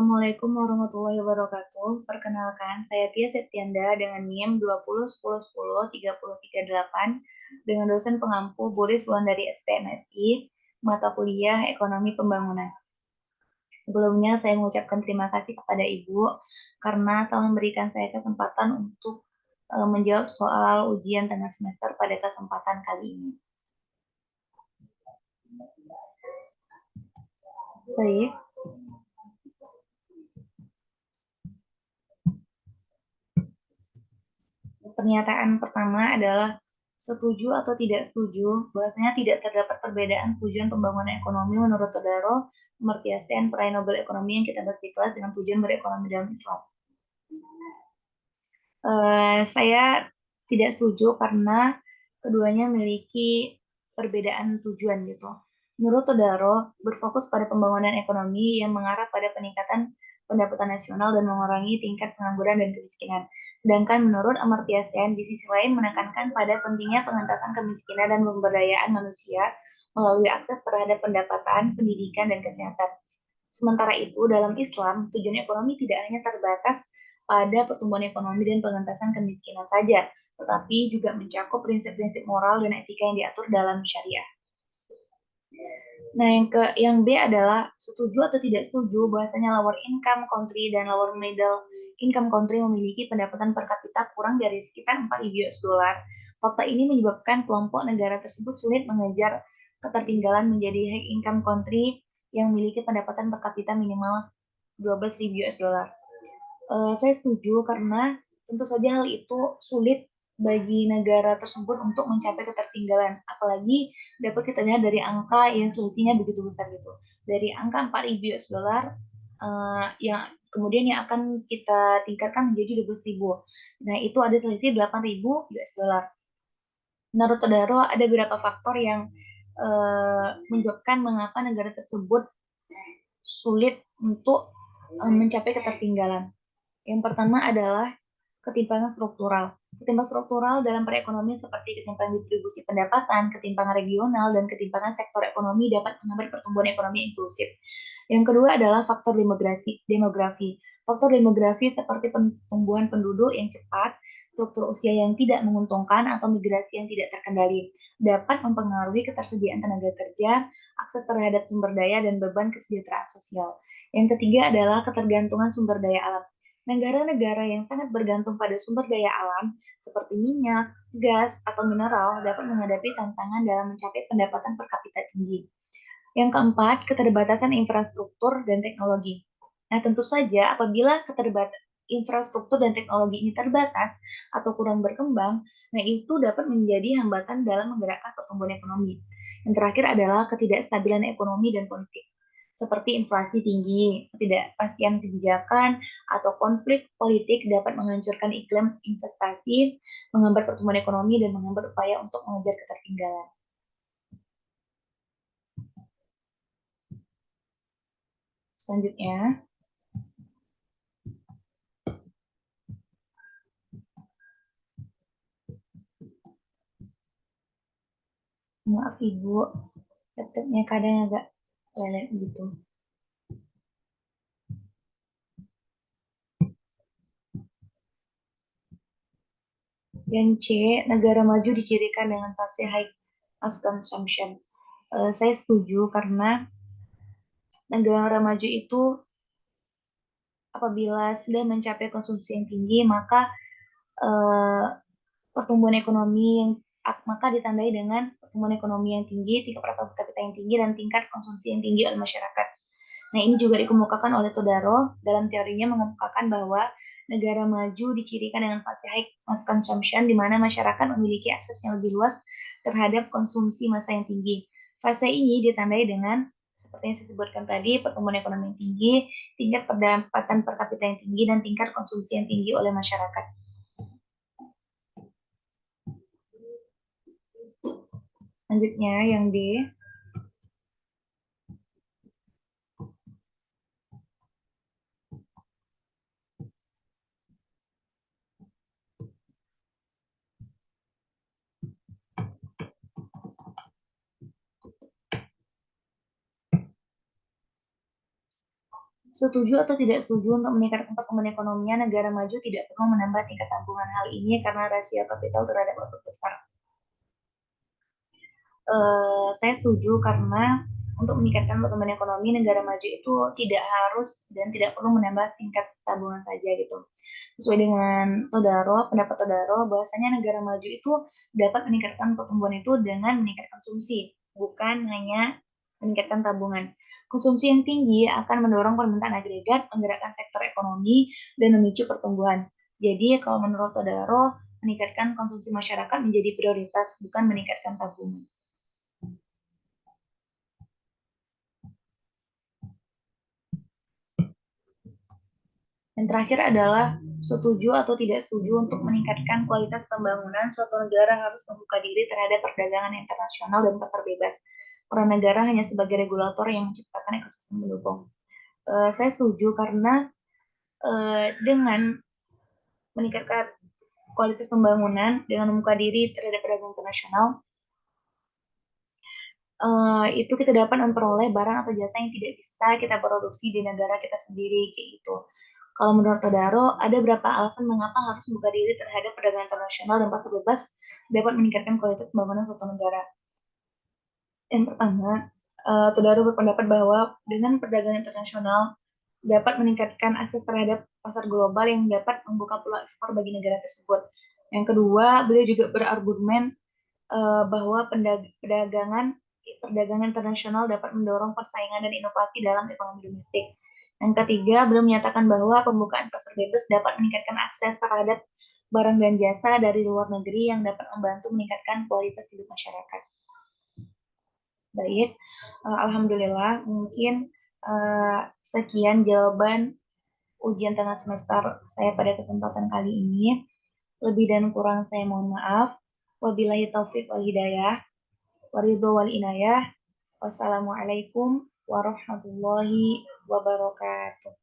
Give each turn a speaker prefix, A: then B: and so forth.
A: Assalamualaikum warahmatullahi wabarakatuh. Perkenalkan, saya Tia Septianda dengan NIM 2010101038 dengan dosen pengampu Boris Wulandari STMSI, mata kuliah Ekonomi Pembangunan. Sebelumnya saya mengucapkan terima kasih kepada Ibu karena telah memberikan saya kesempatan untuk menjawab soal ujian tengah semester pada kesempatan kali ini. Baik. Pernyataan pertama adalah setuju atau tidak setuju, bahwasanya tidak terdapat perbedaan tujuan pembangunan ekonomi menurut Todaro, Amartya Sen, peraih Nobel Ekonomi yang kita bahas di kelas dengan tujuan berekonomi dalam Islam. Saya tidak setuju karena keduanya memiliki perbedaan tujuan gitu. Menurut Todaro, berfokus pada pembangunan ekonomi yang mengarah pada peningkatan pendapatan nasional dan mengurangi tingkat pengangguran dan kemiskinan. Sedangkan menurut Amartya Sen, di sisi lain menekankan pada pentingnya pengentasan kemiskinan dan pemberdayaan manusia melalui akses terhadap pendapatan, pendidikan, dan kesehatan. Sementara itu, dalam Islam, tujuan ekonomi tidak hanya terbatas pada pertumbuhan ekonomi dan pengentasan kemiskinan saja, tetapi juga mencakup prinsip-prinsip moral dan etika yang diatur dalam syariah. Nah, yang B adalah setuju atau tidak setuju bahwasanya lower income country dan lower middle income country memiliki pendapatan per kapita kurang dari sekitar 4.000 US dollar. Fakta ini menyebabkan kelompok negara tersebut sulit mengejar ketertinggalan menjadi high income country yang memiliki pendapatan per kapita minimal 12.000 US dollar. Saya setuju karena tentu saja hal itu sulit bagi negara tersebut untuk mencapai ketertinggalan. Apalagi dapat kita lihat dari angka yang selisihnya begitu besar gitu. Dari angka 4.000 US dollar yang kemudian yang akan kita tingkatkan menjadi 12.000. Nah, itu ada selisih 8.000 US dollar. Menurut Todaro, ada beberapa faktor yang menyebabkan mengapa negara tersebut sulit untuk mencapai ketertinggalan. Yang pertama adalah ketimpangan struktural. Ketimpangan struktural dalam perekonomian seperti ketimpangan distribusi pendapatan, ketimpangan regional, dan ketimpangan sektor ekonomi dapat menghambat pertumbuhan ekonomi inklusif. Yang kedua adalah faktor demografi. Faktor demografi seperti pertumbuhan penduduk yang cepat, struktur usia yang tidak menguntungkan, atau migrasi yang tidak terkendali dapat mempengaruhi ketersediaan tenaga kerja, akses terhadap sumber daya, dan beban kesejahteraan sosial. Yang ketiga adalah ketergantungan sumber daya alam. Negara-negara yang sangat bergantung pada sumber daya alam seperti minyak, gas, atau mineral dapat menghadapi tantangan dalam mencapai pendapatan per kapita tinggi. Yang keempat, keterbatasan infrastruktur dan teknologi. Nah, tentu saja apabila infrastruktur dan teknologi ini terbatas atau kurang berkembang, nah itu dapat menjadi hambatan dalam menggerakkan pertumbuhan ekonomi. Yang terakhir adalah ketidakstabilan ekonomi dan politik seperti inflasi tinggi, ketidakpastian kebijakan, atau konflik politik dapat menghancurkan iklim investasi, menghambat pertumbuhan ekonomi, dan menghambat upaya untuk mengejar ketertinggalan. Selanjutnya, maaf Ibu, laptopnya kadang agak lelet gitu. Yang C, negara maju dicirikan dengan fase high mass consumption. Saya setuju karena negara maju itu apabila sudah mencapai konsumsi yang tinggi, maka pertumbuhan ekonomi yang maka ditandai dengan pertumbuhan ekonomi yang tinggi, tingkat pendapatan per kapita yang tinggi, dan tingkat konsumsi yang tinggi oleh masyarakat. Nah, ini juga dikemukakan oleh Todaro dalam teorinya mengemukakan bahwa negara maju dicirikan dengan fase high mass consumption, di mana masyarakat memiliki akses yang lebih luas terhadap konsumsi massa yang tinggi. Fase ini ditandai dengan seperti yang saya sebutkan tadi, pertumbuhan ekonomi yang tinggi, tingkat pendapatan per kapita yang tinggi, dan tingkat konsumsi yang tinggi oleh masyarakat. Selanjutnya, yang D. Setuju atau tidak setuju untuk meningkatkan pertumbuhan ekonominya, negara maju tidak perlu menambah tingkat tabungan. Hal ini karena rasio kapital terhadap output besar. Saya setuju karena untuk meningkatkan pertumbuhan ekonomi negara maju itu tidak harus dan tidak perlu menambah tingkat tabungan saja gitu. Sesuai dengan pendapat Todaro, bahwasanya negara maju itu dapat meningkatkan pertumbuhan itu dengan meningkatkan konsumsi, bukan hanya meningkatkan tabungan. Konsumsi yang tinggi akan mendorong permintaan agregat, menggerakkan sektor ekonomi, dan memicu pertumbuhan. Jadi kalau menurut Todaro, meningkatkan konsumsi masyarakat menjadi prioritas, bukan meningkatkan tabungan. Yang terakhir adalah setuju atau tidak setuju untuk meningkatkan kualitas pembangunan suatu negara harus membuka diri terhadap perdagangan internasional dan pasar bebas. Peran negara hanya sebagai regulator yang menciptakan ekosistem mendukung. Saya setuju karena dengan meningkatkan kualitas pembangunan dengan membuka diri terhadap perdagangan internasional, itu kita dapat memperoleh barang atau jasa yang tidak bisa kita produksi di negara kita sendiri kayak gitu. Kalau menurut Todaro, ada berapa alasan mengapa harus membuka diri terhadap perdagangan internasional dan pasar bebas dapat meningkatkan kualitas pembangunan suatu negara. Yang pertama, Todaro berpendapat bahwa dengan perdagangan internasional dapat meningkatkan akses terhadap pasar global yang dapat membuka peluang ekspor bagi negara tersebut. Yang kedua, beliau juga berargumen bahwa perdagangan internasional dapat mendorong persaingan dan inovasi dalam ekonomi domestik. Yang ketiga, beliau menyatakan bahwa pembukaan pasar bebas dapat meningkatkan akses terhadap barang dan jasa dari luar negeri yang dapat membantu meningkatkan kualitas hidup masyarakat. Baik, alhamdulillah mungkin sekian jawaban ujian tengah semester saya pada kesempatan kali ini. Lebih dan kurang saya mohon maaf. Wabillahi taufik wal hidayah. Waridho wal inayah. Wassalamualaikum warahmatullahi wabarakatuh.